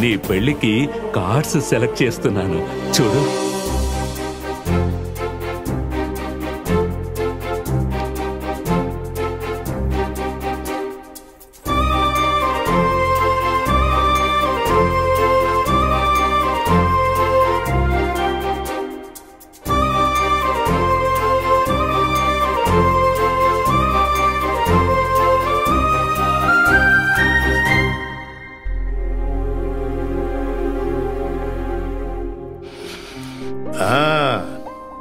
నీ పెళ్లికి cards select చేస్తున్నాను చూడు.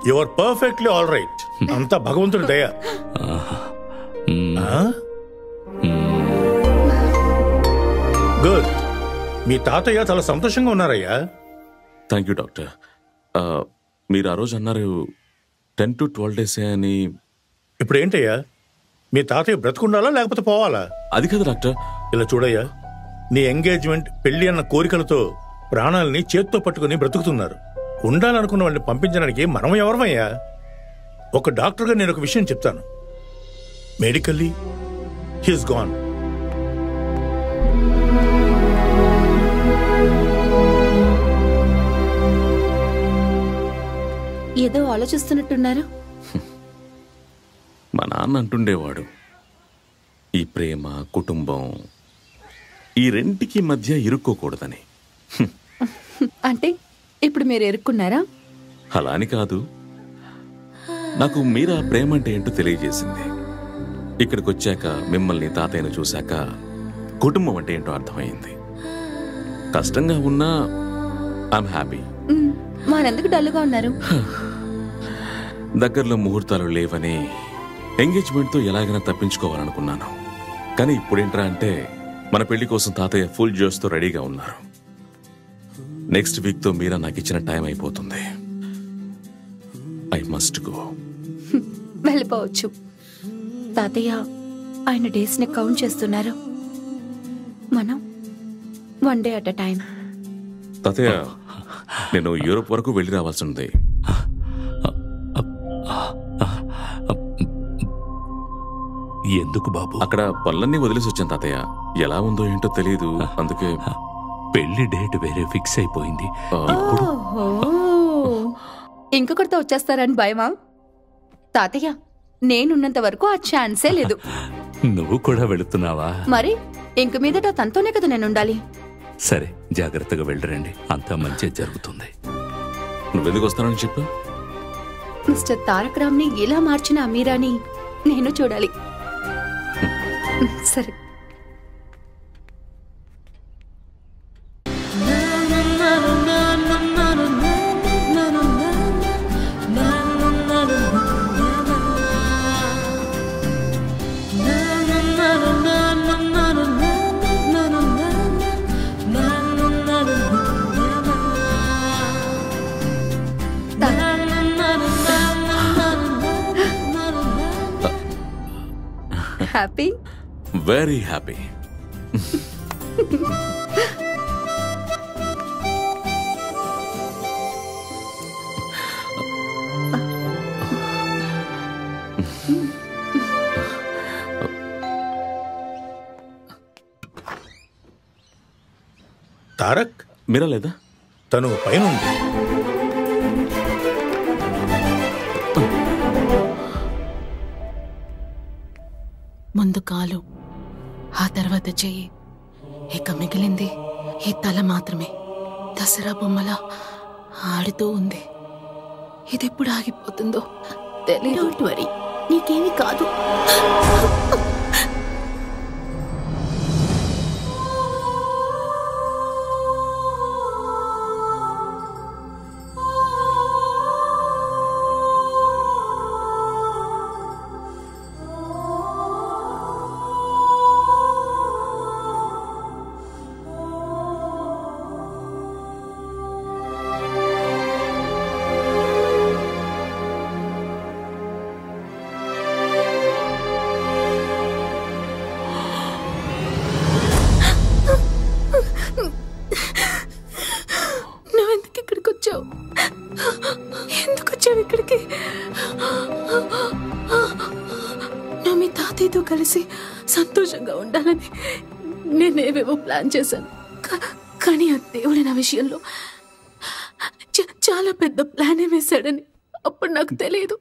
You are perfectly all right. అంతా భగవంతుడి దయ. గుడ్. మీ తాతయ్య చాలా సంతోషంగా ఉన్నారయ్యా. Thank you doctor. మీరు ఆ రోజు అన్నారు 10 to 12 days అని. ఇప్పుడు ఏంటయ్యా, మీ తాతయ్య బ్రతుకుండాలా లేకపోతే పోవాలా? అది కదా డాక్టర్. ఇలా చూడయ్యా, నీ ఎంగేజ్మెంట్ పెళ్లి అన్న కోరికలతో ప్రాణాలని చేత్తో పట్టుకుని బ్రతుకుతున్నారు. ఉండాలనుకున్న వాళ్ళని పంపించడానికి మనం ఎవరమయ్యా? ఒక డాక్టర్గా నేను ఒక విషయం చెప్తాను. Medically he's gone. ఏదో ఆలోచిస్తున్నట్టున్నారు. మా నాన్న అంటుండేవాడు, ఈ ప్రేమ కుటుంబం ఈ రెంటికి మధ్య ఇరుక్కోకూడదని. అంటే ఇప్పుడు మీరు ఎరుక్కున్నారా? అలా అని కాదు, నాకు మీరా ప్రేమ అంటే ఏంటో తెలియజేసింది. ఇక్కడికి వచ్చాక మిమ్మల్ని తాతయ్యను చూశాక కుటుంబం అంటే ఏంటో అర్థమైంది. కష్టంగా ఉన్నా ఐఎమ్ హ్యాపీ. మరెందుకు డల్గా ఉన్నారు? దగ్గరలో ముహూర్తాలు లేవని ఎంగేజ్మెంట్తో ఎలాగైనా తప్పించుకోవాలనుకున్నాను. కానీ ఇప్పుడేంట్రా అంటే మన పెళ్లి కోసం తాతయ్య ఫుల్ జోష్తో రెడీగా ఉన్నారు. నెక్స్ట్ వీక్ తో మీరా నాకు ఇచ్చిన టైం అయిపోతుంది. I must go. వెళ్ళిపోవచ్చు. తాతయ్య ఆయన డేస్ ని కౌంట్ చేస్తున్నారు. మనం 1 day at a time. తాతయ్య, నేను యూరోప్ వరకు వెళ్ళి రావాల్సి ఉంది. ఎందుకు బాబు? అక్కడ పనులన్నీ వదిలేసి వచ్చాను తాతయ్య. ఎలా ఉందో ఏంటో తెలియదు, అందుకే. పెళ్లి డేట్ వేరే ఫిక్స్ అయిపోయింది. ఇంకొకరితో వచ్చేస్తారని భయమా? తాతయ్య, నేనున్నంత వరకు ఆ ఛాన్సే లేదు. నువ్వు కూడా వెళుతున్నావా? మరి ఇంక మీదట తనతోనే కదా నేను ఉండాలి. సరే, జాగ్రత్తగా వెళ్ళరండి, అంతా మంచి జరుగుతుంది. నువ్వెందుకు వస్తానని చెప్పు. మిస్టర్ తారక్ రామ్ ని ఇలా మార్చిన అమీరాని నేను చూడాలి. సరే. హ్యాపీ? Very happy. తారక్ మీరా లేదా? తను పైన ఉంది. ముందు కాలు, ఆ తర్వాత చెయ్యి, ఇక మిగిలింది ఈ తల మాత్రమే. దసరా బొమ్మలా ఆడుతూ ఉంది. ఇది ఎప్పుడు ఆగిపోతుందో తెలియదు. డోంట్ వరీ, నీకేమీ కాదు. నువ్వు మీ తాతయ్యతో కలిసి సంతోషంగా ఉండాలని నేనేవేవో ప్లాన్ చేశాను. కానీ ఆ దేవుడి నా విషయంలో చాలా పెద్ద ప్లానే వేశాడని అప్పుడు నాకు తెలియదు.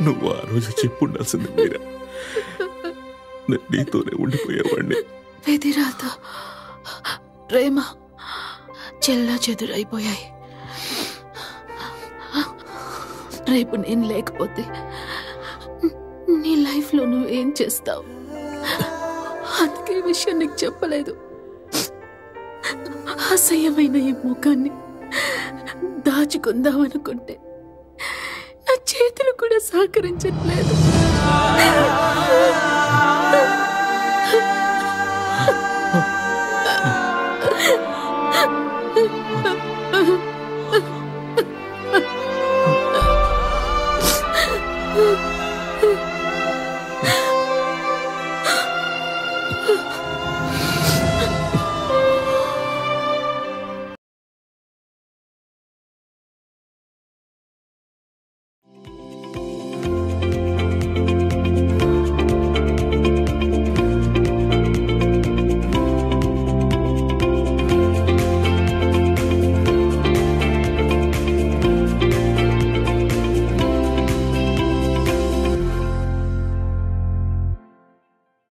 నువ్వు ఆ రోజు చెప్పుండాల్సింది మీరా. నేను నీతోనే ఉండిపోయేవాడిని. విధిరాత ప్రేమ చెల్లా చెదురైపోయాయి. రేపు నేను లేకపోతే నీ లైఫ్లో నువ్వేం చేస్తావు? అందుకే ఈ విషయం నీకు చెప్పలేదు. అసహ్యమైన ఈ ముఖాన్ని దాచుకుందామనుకుంటే నా చేతులు కూడా సహకరించట్లేదు.